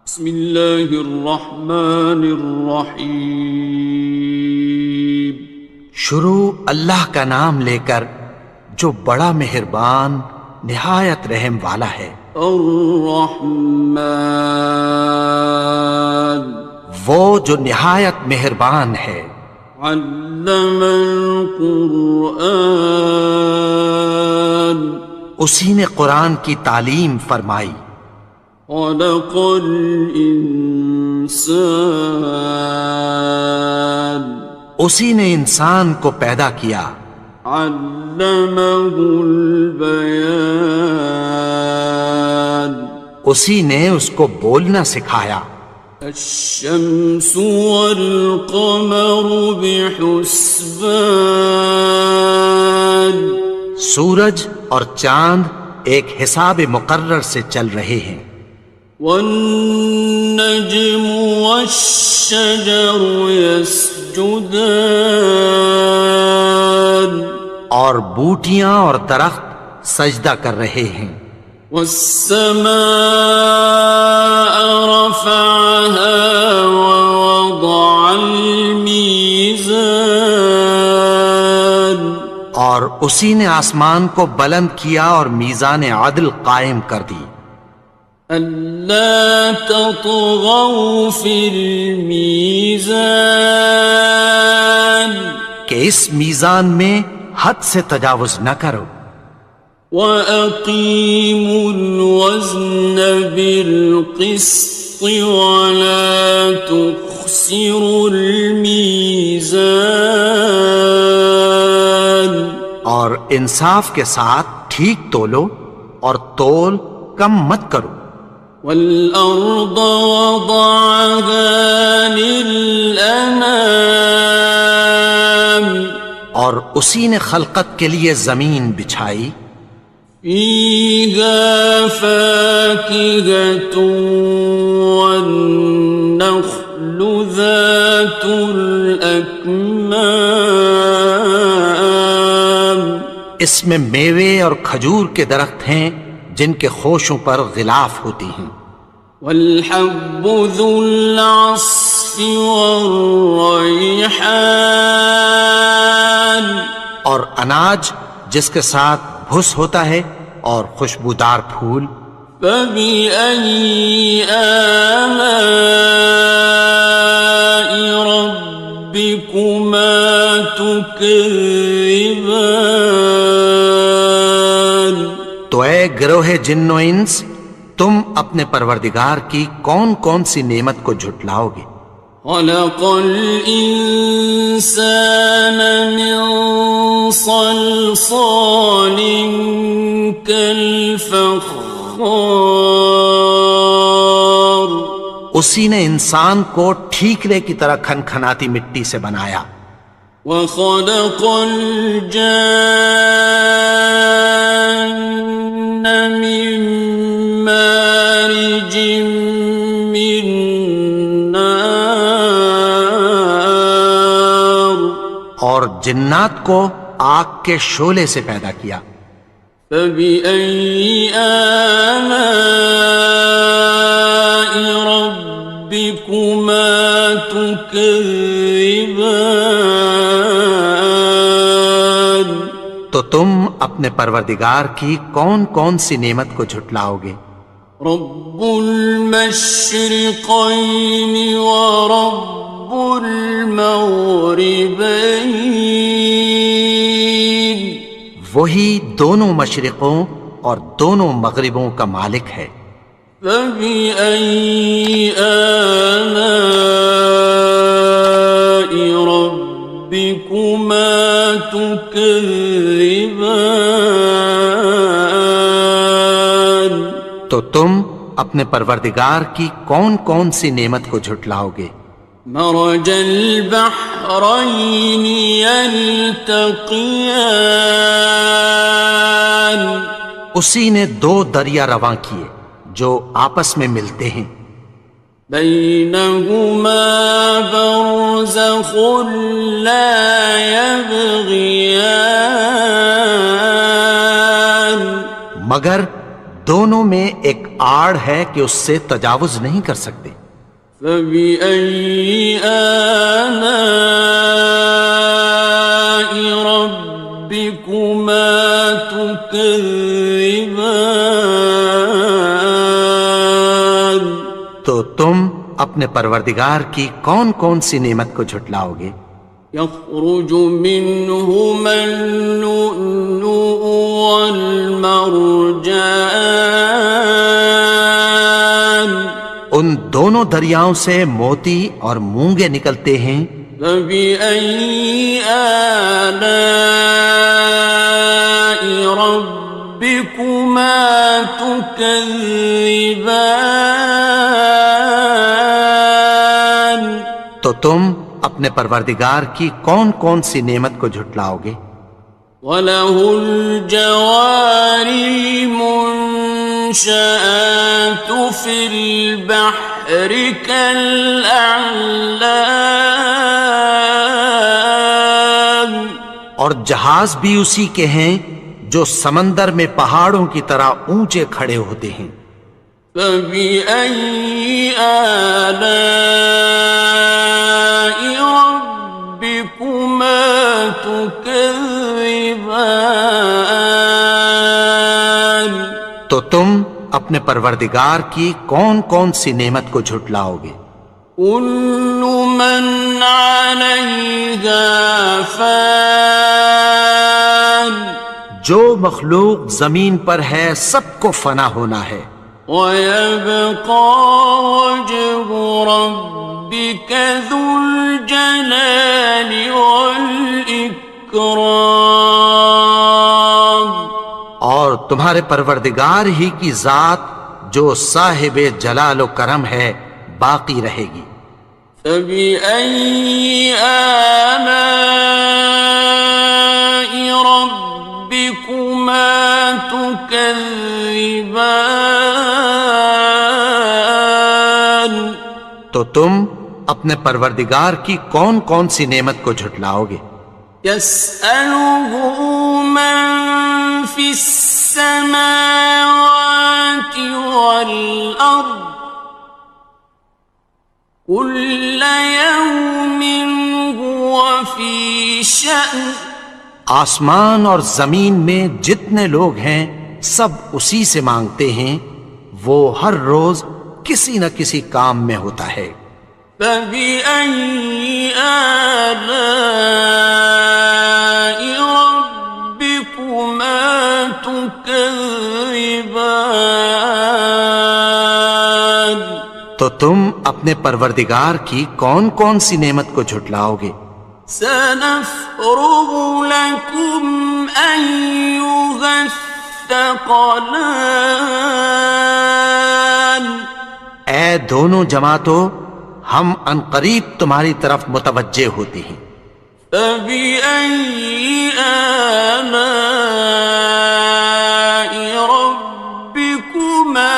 بسم اللہ الرحمن الرحیم۔ شروع اللہ کا نام لے کر جو بڑا مہربان نہایت رحم والا ہے۔ الرحمن، وہ جو نہایت مہربان ہے۔ علم القرآن، اسی نے قرآن کی تعلیم فرمائی۔ خلق الانسان، اسی نے انسان کو پیدا کیا۔ علمہ البیان، اسی نے اس کو بولنا سکھایا۔ الشمس والقمر بحسبان، سورج اور چاند ایک حساب مقرر سے چل رہے ہیں۔ والنجم والشجر يسجدان، اور بوٹیاں اور درخت سجدہ کر رہے ہیں۔ والسماء رفعها ووضع الميزان، اور اسی نے آسمان کو بلند کیا اور میزان عدل قائم کر دی۔ ألا تطغوا في الميزان، کہ اس میزان میں حد سے تجاوز نہ کرو۔ وَأَقِيمُوا الْوَزْنَ بِالْقِسْطِ وَلَا تُخْسِرُوا الْمِيزَانَ، اور انصاف کے ساتھ ٹھیک تولو اور تول کم مت کرو۔ وَالْأَرْضَ وَضَعَهَا لِلْأَنَامِ، اور اسی نے خلقت کے لیے زمین بچھائی۔ فِيهَا فَاكِهَةٌ وَالنَّخْلُ ذَاتُ الْأَكْمَامِ، اس میں میوے اور کھجور کے درخت ہیں جن کے خوشوں پر غلاف ہوتی ہیں۔ وَالْحَبُّ ذُو الْعَصْفِ وَالرَّيْحَانِ، اور اناج جس کے ساتھ بھس ہوتا ہے اور خوشبودار پھول۔ فَبِأَيِّ آلَاءِ رَبِّكُمَا تُكَذِّبَانِ، تو اے گروہ جن و انس، تم اپنے پروردگار کی کون کون سی نعمت کو جھٹلاؤ گے؟ خَلَقَ الْإِنسَانَ مِنْ صَلْصَالٍ كَالْفَخَّارِ، اسی نے انسان کو ٹھیکرے کی طرح کھنکھناتی مٹی سے بنایا۔ وَخَلَقَ الْجَانَّ مِن مَّارِجٍ مِّن نَّارٍ، اور جنات کو آگ کے شعلے سے پیدا کیا۔ فَبِأَيِّ آلَاءِ رَبِّكُمَا تُكَذِّبَانِ، تو تم اپنے پروردگار کی کون کون سی نعمت کو جھٹلاؤ گے؟ رب المشرقین ورب المغربین، وہی دونوں مشرقوں اور دونوں مغربوں کا مالک ہے۔ فَبِأَيِّ آلَاءِ رَبِّكُمَا تُكَذِّبَانِ، تو تم اپنے پروردگار کی کون کون سی نعمت کو جھٹلاؤ گے؟ مرج البحرین یلتقیان، اسی نے دو دریا رواں کیے جو آپس میں ملتے ہیں۔ بینہما برزخ لا یبغیان، مگر دونوں میں ایک آڑ ہے کہ اس سے تجاوز نہیں کر سکتے۔ فبأي آلاء ربكما تكذبان؟ تو تم اپنے پروردگار کی کون کون سی نعمت کو جھٹلاؤ گے؟ يخرج منهما اللؤلؤ والمرجان، ان دونوں دریاؤں سے موتی اور مونگے نکلتے ہیں۔ فبأي آلاء ربكما تكذبان؟ تو تم اپنے پروردگار کی کون کون سی نعمت کو جھٹلاؤ گے؟ وَلَهُ الْجَوَارِ الْمُنشَآتُ فِي الْبَحْرِ كَالْأَعْلَامِ، اور جہاز بھی اسی کے ہیں جو سمندر میں پہاڑوں کی طرح اونچے کھڑے ہوتے ہیں۔ فَبِأَيِّ آلَاءِ رَبِّكُمَا تُكَذِّبَانِ؟ تو تم اپنے پروردگار کی کون کون سی نعمت کو جھٹلاؤ گے؟ كُلُّ مَنْ عَلَيْهَا فَانٍ، جو مخلوق زمین پر ہے سب کو فنا ہونا ہے۔ وَيَبْقَى وَجْهُ رَبِّكَ ذُو الْجَلَالِ وَالْإِكْرَامِ، اور تمہارے پروردگار ہی کی ذات جو صاحب جلال و کرم ہے باقی رہے گی۔ فَبِأَيِّ آلَاءِ رَبِّكُمَا تُكَذِّبَانِ؟ تو تم اپنے پروردگار کی کون کون سی نعمت کو جھٹلاؤ گے؟ يَسْأَلُهُ مَن فِي السَّمَاوَاتِ وَالْأَرْضِ كُلَّ يَوْمٍ هُوَ فِي شَأْنٍ، آسمان اور زمین میں جتنے لوگ ہیں سب اسی سے مانگتے ہیں، وہ ہر روز کسی نہ کسی کام میں ہوتا ہے۔ فَبِأَيِّ آلَاءِ رَبِّكُمَا تُكَذِّبَانِ؟ تو تم اپنے پروردگار کی کون کون سی نعمت کو جھٹلاؤ گے؟ سَنَفْرُغُ لَكُمْ أَيُّهَ الثَّقَلَانِ، اے دونوں جماعتوں ہم عنقریب تمہاری طرف متوجہ ہوتے ہیں۔ فَبِأَيِّ آلَاءِ رَبِّكُمَا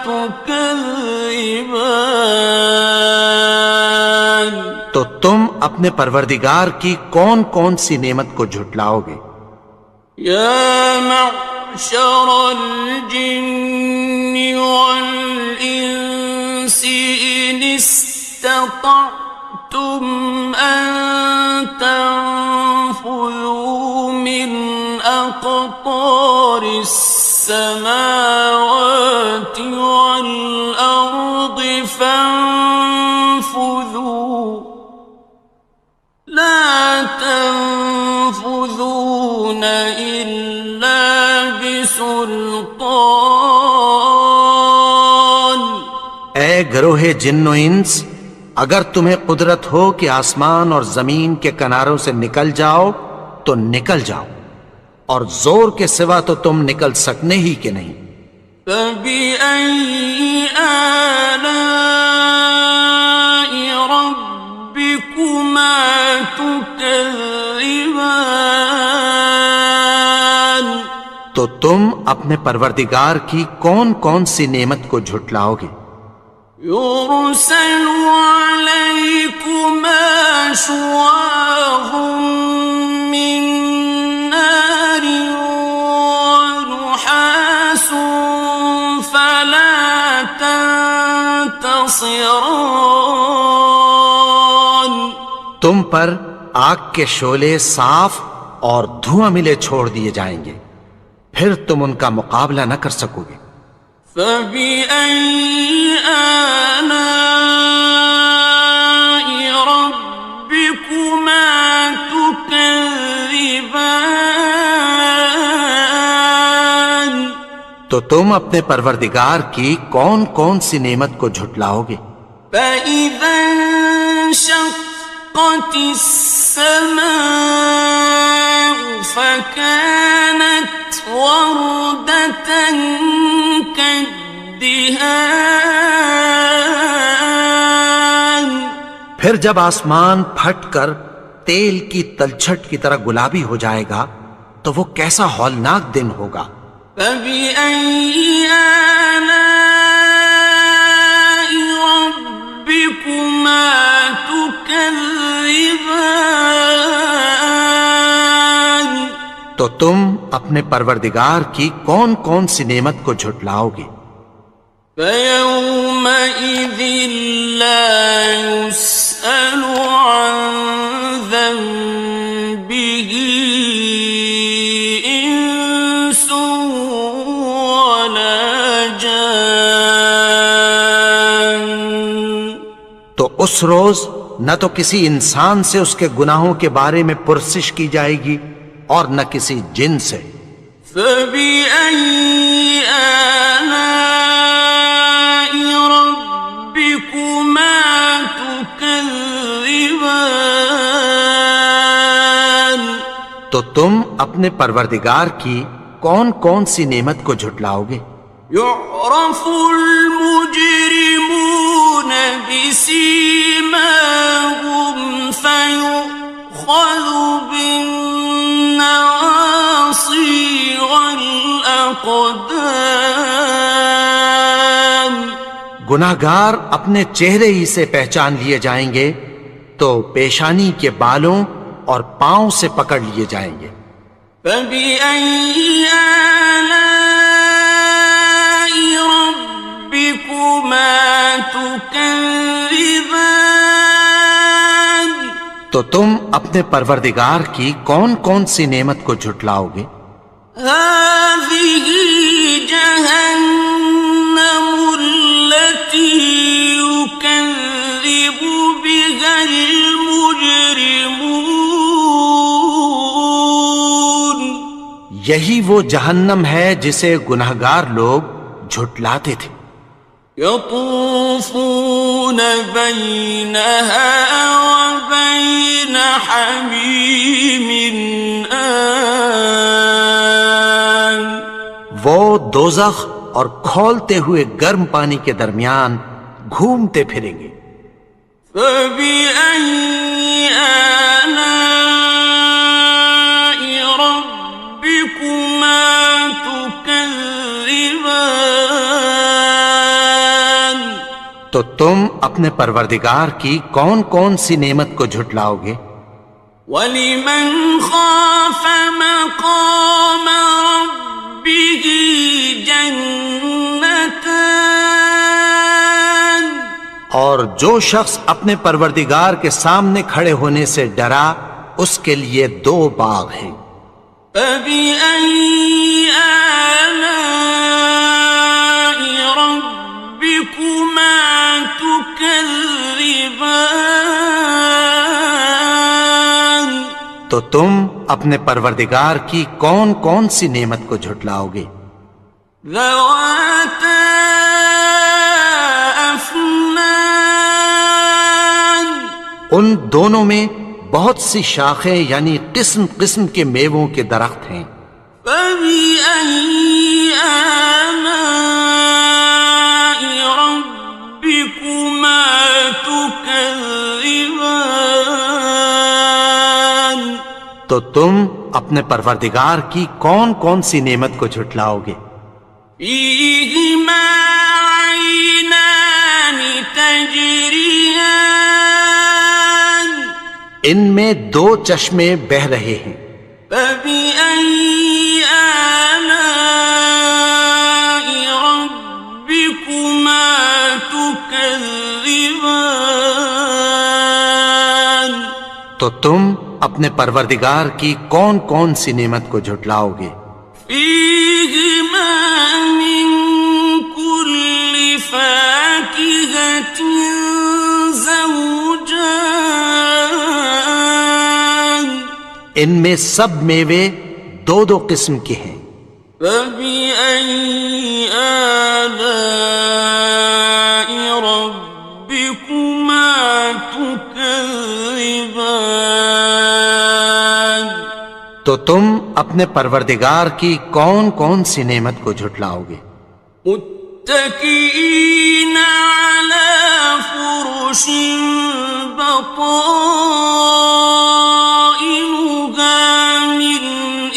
تُكَذِّبَانِ؟ تو تم اپنے پروردگار کی کون کون سی نعمت کو جھٹلاؤ گے؟ يَا مَعْشَرَ الْجِنِّ وَالْإِنسِ إِنِ اسْتَطَعْتُمْ أَن تَنفُذُوا مِنْ أَقْطَارِ السَّمَاوَاتِ وَالْأَرْضِ فَانفُذُوا لَا تَنفُذُونَ إِلَّا بِسُلْطَانٍ۔ اے گروہ جن و انس، اگر تمہیں قدرت ہو کہ آسمان اور زمین کے کناروں سے نکل جاؤ تو نکل جاؤ، اور زور کے سوا تو تم نکل سکنے ہی کہ نہیں۔ فَبِأَيِّ آلَاءِ رَبِّكُمَا تُكَذِّبَانِ؟ تو تم اپنے پروردگار کی کون کون سی نعمت کو جھٹلاؤ گے؟ يُرْسَلُ عَلَيْكُمَا شُوَاظٌ مِّن نَّارٍ وَنُحَاسٌ ينتصران. تم پر آگ کے شعلے صاف اور دھواں ملے چھوڑ دیے جائیں گے، پھر تم ان کا مقابلہ نہ کر سکو گے۔ فبأي آلاء ربكما تكذبان. تو تم اپنے پروردگار کی کون کون سی نعمت کو جھٹلاؤ گے؟ فإذا انشقت السماء فكانت وردة كالدهان. پھر جب آسمان پھٹ کر تیل کی تلچھٹ کی طرح گلابی ہو جائے گا تو وہ کیسا ہولناک دن ہوگا۔ فبأي آلاء ربكما تكذبان. تو تم اپنے پروردگار کی کون کون سی نعمت کو جھٹلاؤ گے؟ فيومئذ لا يسأل عن ذنبه إنس ولا جان. تو اس روز نہ تو کسی انسان سے اس کے گناہوں کے بارے میں پرسش کی جائے گی اور نہ کسی جن سے۔ فبأي آلاء ربكما تكذبان. تو تم اپنے پروردگار کی کون کون سی نعمت کو جھٹلاؤ گے؟ يعرف المجرمون بسيماهم فيؤخذ بالنواصي والأقدام. گناہگار اپنے چہرے ہی سے پہچان لیے جائیں گے تو پیشانی کے بالوں اور پاؤں سے پکڑ لیے جائیں گے۔ فبأي آلاء ربكما تكذبان. تو تم اپنے پروردگار کی کون کون سی نعمت کو جھٹلاؤ گے؟ هذه جهنم التي يكذب بها المجرمون. یہی وہ جہنم ہے جسے گناہگار لوگ جھٹلاتے تھے۔ يطوفون بينها وبين حميم آن. وہ دوزخ اور کھولتے ہوئے گرم پانی کے درمیان گھومتے پھریں گے۔ فبأي آلاء ربكما تكذبان. تو تم اپنے پروردگار کی کون کون سی نعمت کو جھٹلاؤ گے؟ وَلِمَنْ خَافَ مَقَامَ رَبِّهِ جَنَّتَانِ. اور جو شخص اپنے پروردگار کے سامنے کھڑے ہونے سے ڈرا اس کے لیے دو باغ ہیں۔ فَبِأَيِّ آلَاءِ رَبِّكُمَا تُكَذِّبَانِ. تو تم اپنے پروردگار کی کون کون سی نعمت کو جھٹلاؤ گے؟ ذَوَاتَا أَفْنَانٍ. ان دونوں میں بہت سی شاخیں یعنی قسم قسم کے میووں کے درخت ہیں۔ فَبِأَيِّ آلَاءِ رَبِّكُمَا تُكَذِّبَانِ. تو تم اپنے پروردگار کی کون کون سی نعمت کو جھٹلاؤ گے؟ فِيهِمَا عَيْنَانِ تَجْرِيَانِ. ان میں دو چشمے بہہ رہے ہیں۔ فَبِأَيِّ آلَاءِ رَبِّكُمَا تُكَذِّبَانِ. تكذبان تو تم اپنے پروردگار کی کون کون سی نعمت کو جھٹلاؤ گے؟ فيهما من كل فاكهة زوجان ان میں سب میوے دو دو قسم کے ہیں۔ فبأي آلاء ربكما تكذبان تو تم اپنے پروردگار کی کون کون سی نعمت کو جھٹلاؤ گے؟ متكئين على فرش بطائنها من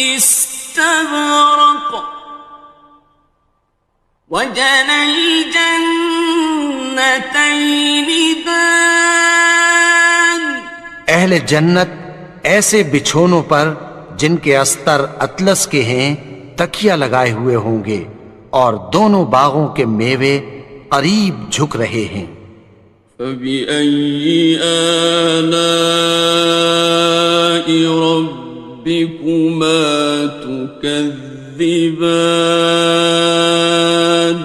استبرق وجنى الجنتين دان اہل جنت ایسے بچھونوں پر جن کے استر اطلس کے ہیں تکیہ لگائے ہوئے ہوں گے، اور دونوں باغوں کے میوے قریب جھک رہے ہیں۔ فبأي آلاء ربكما تكذبان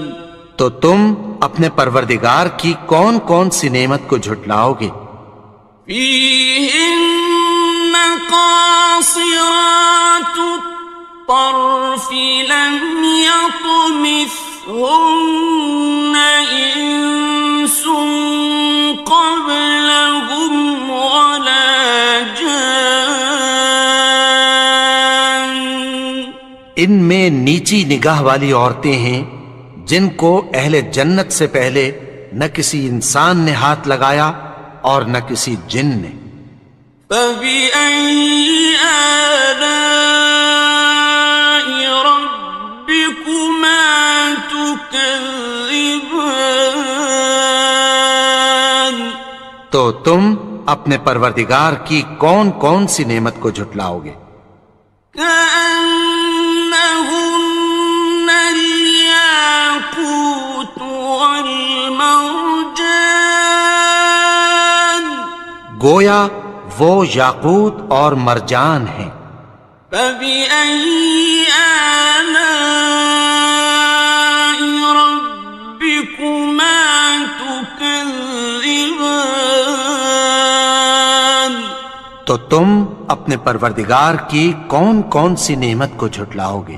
تو تم اپنے پروردگار کی کون کون سی نعمت کو جھٹلاؤ گے؟ فيهن قاصرات الطرف لم يطمثهن إنس قبلهم ولا جان ان میں نیچی نگاہ والی عورتیں ہیں جن کو اہل جنت سے پہلے نہ کسی انسان نے ہاتھ لگایا اور نہ کسی جن نے۔ فبأي آلاء ربكما تكذبان تو تم اپنے پروردگار کی کون کون سی نعمت کو جھٹلاؤ گے؟ كأنهن الياقوت والمرجان گویا وہ یاقوت اور مرجان ہیں۔ فبأي آلاء ربكما تكذبان تو تم اپنے پروردگار کی کون کون سی نعمت کو جھٹلاؤ گے؟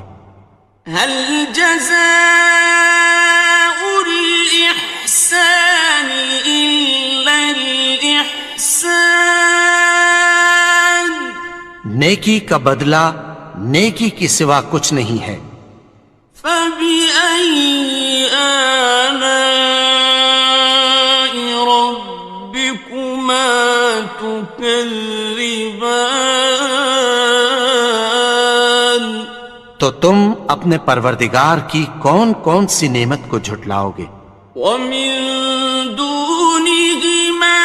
هل جزاء الإحسان إلا الإحسان نیکی کا بدلہ نیکی کی سوا کچھ نہیں ہے۔ فبأي آلاء ربكما تكذبان تو تم اپنے پروردگار کی کون کون سی نعمت کو جھٹلاؤ گے؟ ومن دونهما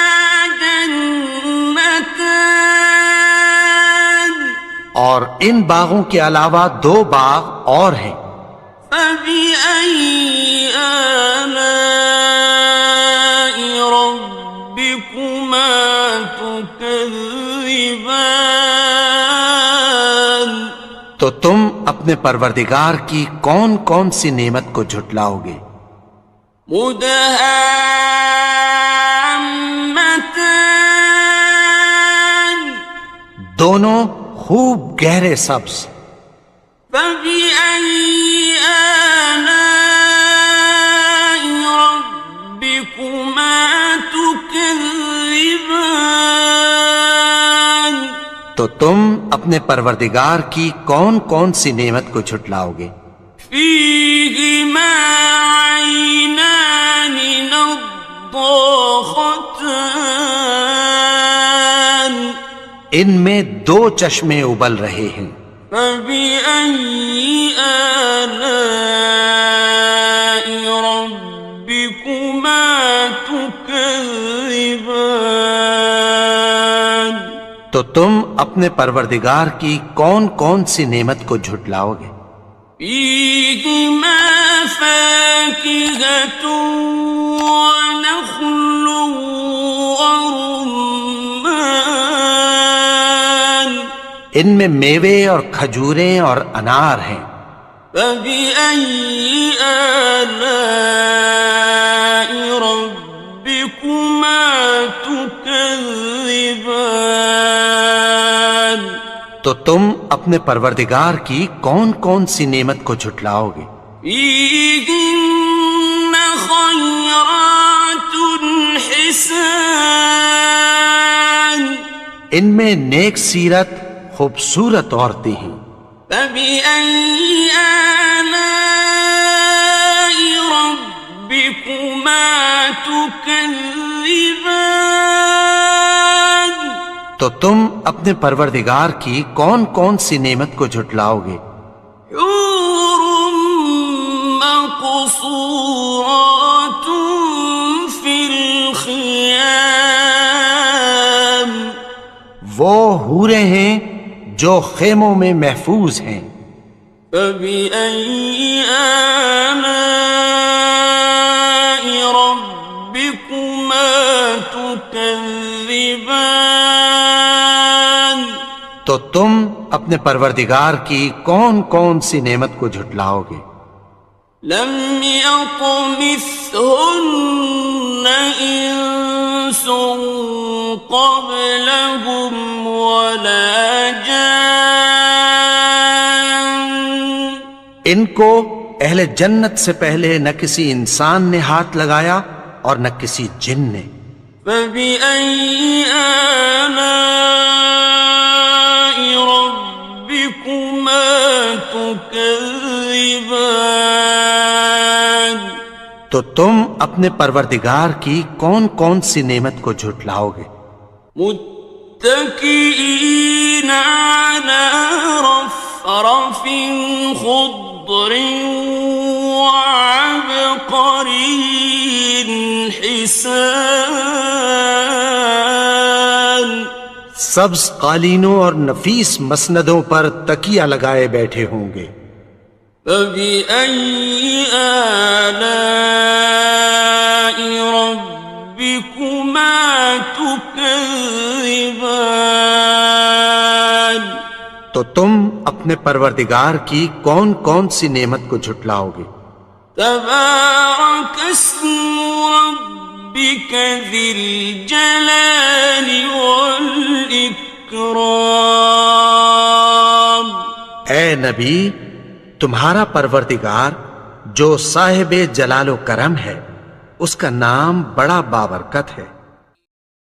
جنتان اور ان باغوں کے علاوہ دو باغ اور ہیں۔ فبأي آلاء ربكما تكذبان تو تم اپنے پروردگار کی کون کون سی نعمت کو جھٹلاؤ گے؟ مدهامتان دونوں خوب گہرے سبز۔ فبأي آلاء ربكما تكذبان تو تم اپنے پروردگار کی کون کون سی نعمت کو جھٹلاؤ گے؟ فيهما عينان نضاختان ان میں دو چشمے ابل رہے ہیں۔ فبأي آلاء ربكما تكذبان تو تم اپنے پروردگار کی کون کون سی نعمت کو جھٹلاؤ گے؟ فيهما فاكهة ونخل ورمان ان میں میوے اور کھجوریں اور انار ہیں. فبأي آلاء ربكما تكذبان تو تم اپنے پروردگار کی کون کون سی نعمت کو جھٹلاؤ گے؟ فيهن خيرات حسان ان میں نیک سیرت خوبصورت عورتیں ہیں. فبأي آلاء ربكما تكذبان تو تم اپنے پروردگار کی کون کون سی نعمت کو جھٹلاؤ گے؟ حور مقصورات في الخيام وہ حوریں ہیں جو خیموں میں محفوظ ہیں. فبأي آلاء ربكما تكذبان تو تم اپنے پروردگار کی کون کون سی نعمت کو جھٹلاؤ گے؟ لم يطمثهن إنس قبلهم ولا جان ان کو اہل جنت سے پہلے نہ کسی انسان نے ہاتھ لگایا اور نہ کسی جن نے. فبأي آلاء ربكما تكذبان تو تم اپنے پروردگار کی کون کون سی نعمت کو جھٹلاؤ گے؟ متكئين على رفرف خضر وعبقري حسان سبز قالینوں اور نفیس مسندوں پر تکیہ لگائے بیٹھے ہوں گے. فبأي آلاء ربكما تكذبان تو تم اپنے پروردگار کی کون کون سی نعمت کو جھٹلاؤ گے؟ تبارك اسم ربك ذي الجلال والإكرام اے نبی، تمہارا پروردگار جو صاحب جلال و کرم ہے، اس کا نام بڑا بابرکت ہے.